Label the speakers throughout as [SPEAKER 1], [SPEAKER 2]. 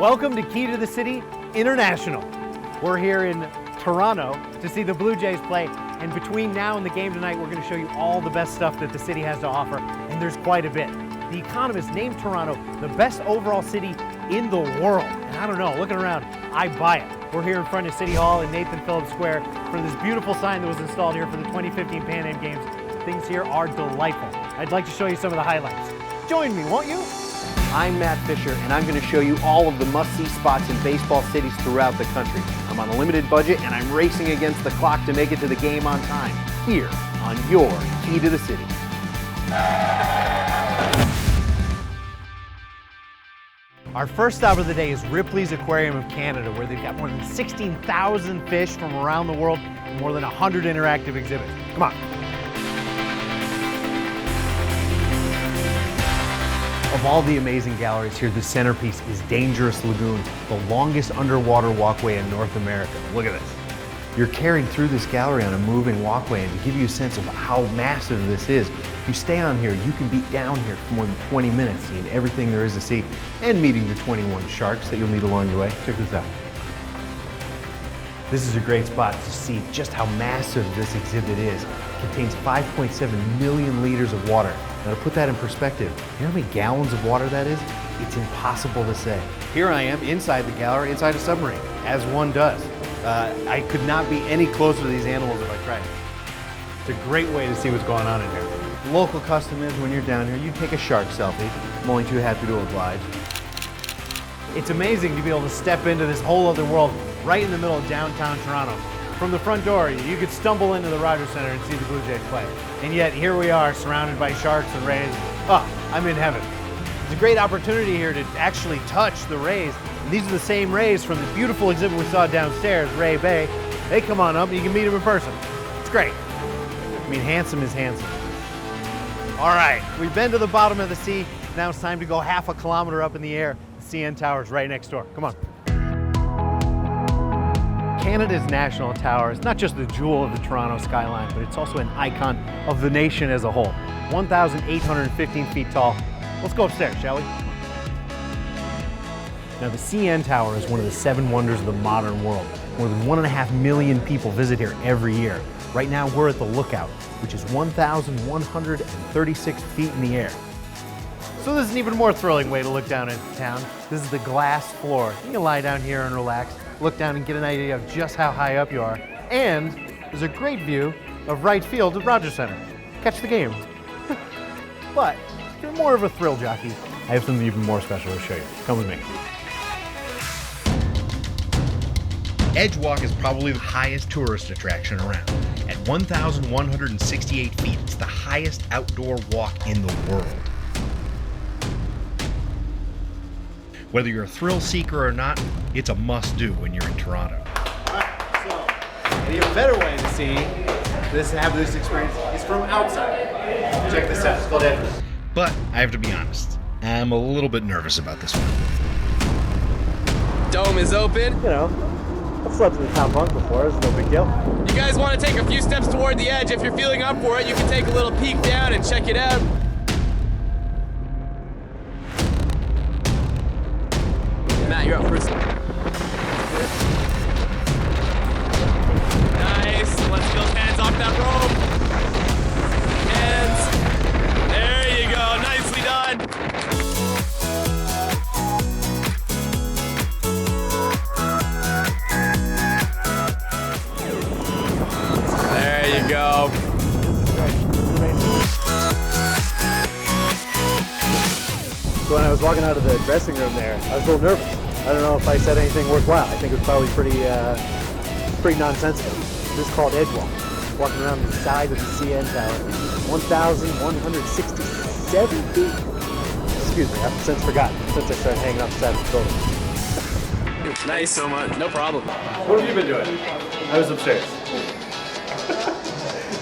[SPEAKER 1] Welcome to Key to the City International. We're here in Toronto to see the Blue Jays play, and between now and the game tonight, we're going to show you all the best stuff that the city has to offer, and there's quite a bit. The Economist named Toronto the best overall city in the world, and I don't know, looking around, I buy it. We're here in front of City Hall in Nathan Phillips Square for this beautiful sign that was installed here for the 2015 Pan Am Games. Things here are delightful. I'd like to show you some of the highlights. Join me, won't you?
[SPEAKER 2] I'm Matt Fisher, and I'm going to show you all of the must-see spots in baseball cities throughout the country. I'm on a limited budget, and I'm racing against the clock to make it to the game on time, here on your Key to the City.
[SPEAKER 1] Our first stop of the day is Ripley's Aquarium of Canada, where they've got more than 16,000 fish from around the world and more than 100 interactive exhibits. Come on. Of all the amazing galleries here, the centerpiece is Dangerous Lagoon, the longest underwater walkway in North America. Look at this. You're carried through this gallery on a moving walkway, and to give you a sense of how massive this is, if you stay on here, you can be down here for more than 20 minutes, seeing everything there is to see, and meeting the 21 sharks that you'll meet along the way. Check this out. This is a great spot to see just how massive this exhibit is. It contains 5.7 million liters of water. Now to put that in perspective, you know how many gallons of water that is? It's impossible to say. Here I am inside the gallery, inside a submarine, as one does. I could not be any closer to these animals if I tried. It's a great way to see what's going on in here. The local custom is when you're down here, you take a shark selfie. I'm only too happy to oblige. It's amazing to be able to step into this whole other world right in the middle of downtown Toronto. From the front door, you could stumble into the Rogers Centre and see the Blue Jays play. And yet, here we are, surrounded by sharks and rays. Oh, I'm in heaven. It's a great opportunity here to actually touch the rays. And these are the same rays from the beautiful exhibit we saw downstairs, Ray Bay. They come on up and you can meet them in person. It's great. I mean, handsome is handsome. All right, we've been to the bottom of the sea. Now it's time to go half a kilometer up in the air. The CN Tower's right next door. Come on. Canada's National Tower is not just the jewel of the Toronto skyline, but it's also an icon of the nation as a whole. 1,815 feet tall. Let's go upstairs, shall we? Now, the CN Tower is one of the 7 wonders of the modern world. More than 1.5 million people visit here every year. Right now, we're at the Lookout, which is 1,136 feet in the air. So this is an even more thrilling way to look down into town. This is the glass floor. You can lie down here and relax, look down and get an idea of just how high up you are. And there's a great view of right field at Rogers Centre. Catch the game. But if you're more of a thrill jockey, I have something even more special to show you. Come with me.
[SPEAKER 3] EdgeWalk is probably the highest tourist attraction around. At 1,168 feet, it's the highest outdoor walk in the world. Whether you're a thrill seeker or not, it's a must-do when you're in Toronto.
[SPEAKER 1] All right, so an even better way to see this, have this experience is from outside. Check this out, it's called EdgeWalk.
[SPEAKER 3] But I have to be honest, I'm a little bit nervous about this one.
[SPEAKER 4] Dome is open.
[SPEAKER 1] You know, I've slept in the town bunk before, it's no big deal.
[SPEAKER 4] You guys want to take a few steps toward the edge. If you're feeling up for it, you can take a little peek down and check it out. Matt, you're up first. Nice. Let's get those hands off that rope. Hands. There you go. Nicely done. There you go.
[SPEAKER 1] So when I was walking out of the dressing room there, I was a little nervous. I don't know if I said anything worthwhile. I think it was probably pretty nonsensical. This is called EdgeWalk. Walking around the side of the CN Tower, 1,167 feet. Excuse me, I've since forgotten, since I started hanging off the side of the building.
[SPEAKER 4] Nice so much. No problem.
[SPEAKER 1] What have you been doing? I was upstairs.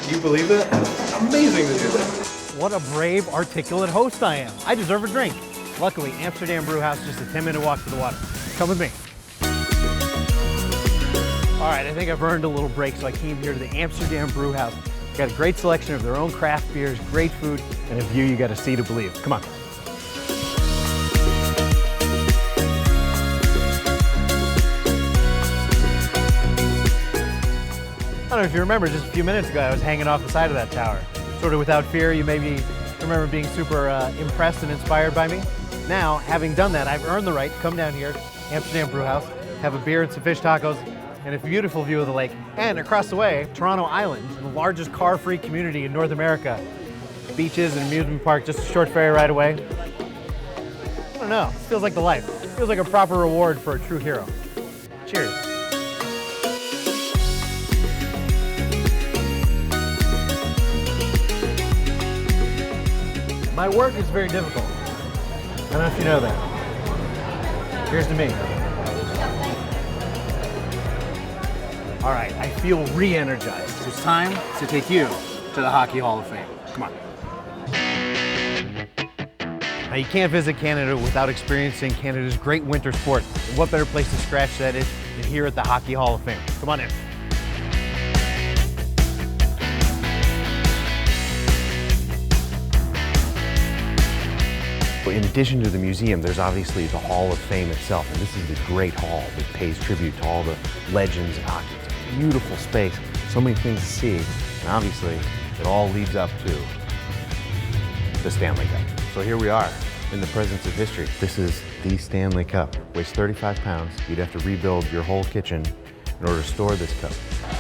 [SPEAKER 1] Do you believe that? Amazing to do that. What a brave, articulate host I am. I deserve a drink. Luckily, Amsterdam BrewHouse, just a 10-minute walk to the water. Come with me. All right, I think I've earned a little break, so I came here to the Amsterdam BrewHouse. Got a great selection of their own craft beers, great food, and a view you got to see to believe. Come on.
[SPEAKER 2] don't know if you remember, just a few minutes ago, I was hanging off the side of that tower. Sort of without fear, you maybe remember being super impressed and inspired by me. Now, having done that, I've earned the right to come down here, Amsterdam BrewHouse, have a beer and some fish tacos, and a beautiful view of the lake. And across the way, Toronto Island, the largest car-free community in North America. Beaches and amusement park, just a short ferry ride away. I don't know, it feels like the life. It feels like a proper reward for a true hero. Cheers. My work is very difficult. I don't know if you know that. Here's to me. All right, I feel re-energized. It's time to take you to the Hockey Hall of Fame. Come on. Now, you can't visit Canada without experiencing Canada's great winter sport. And what better place to scratch that is than here at the Hockey Hall of Fame. Come on in.
[SPEAKER 1] In addition to the museum, there's obviously the Hall of Fame itself, and this is the great hall that pays tribute to all the legends of hockey. It's a beautiful space, so many things to see, and obviously it all leads up to the Stanley Cup. So here we are in the presence of history. This is the Stanley Cup. Weighs 35 pounds. You'd have to rebuild your whole kitchen in order to store this cup.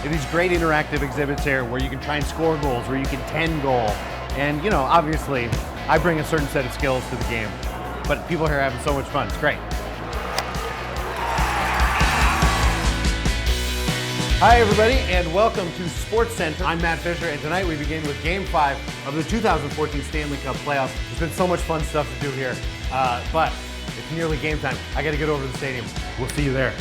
[SPEAKER 2] There are these great interactive exhibits here where you can try and score goals, where you can 10 goal. And you know, obviously, I bring a certain set of skills to the game, but people here are having so much fun. It's great. Hi, everybody, and welcome to Sports Center. I'm Matt Fisher, and tonight we begin with Game 5 of the 2014 Stanley Cup playoffs. There's been so much fun stuff to do here, but it's nearly game time. I got to get over to the stadium. We'll see you there.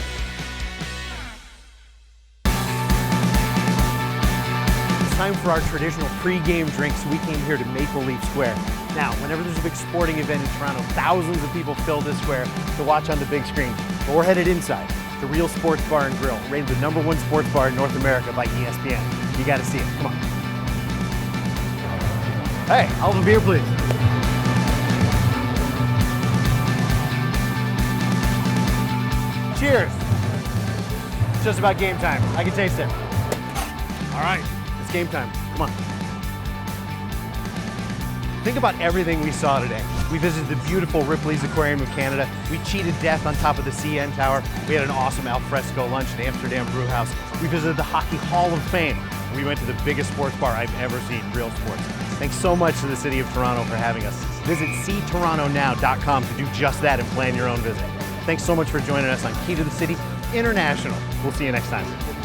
[SPEAKER 2] Time for our traditional pre-game drinks. We came here to Maple Leaf Square. Now, whenever there's a big sporting event in Toronto, thousands of people fill this square to watch on the big screen. But we're headed inside to Real Sports Bar and Grill, rated the #1 sports bar in North America by ESPN. You got to see it. Come on. Hey, I'll have a beer, please. Cheers. It's just about game time. I can taste it. All right. It's game time. Come on. Think about everything we saw today. We visited the beautiful Ripley's Aquarium of Canada. We cheated death on top of the CN Tower. We had an awesome al fresco lunch at Amsterdam BrewHouse. We visited the Hockey Hall of Fame. We went to the biggest sports bar I've ever seen, Real Sports. Thanks so much to the City of Toronto for having us. Visit ctorontonow.com to do just that and plan your own visit. Thanks so much for joining us on Key to the City International. We'll see you next time.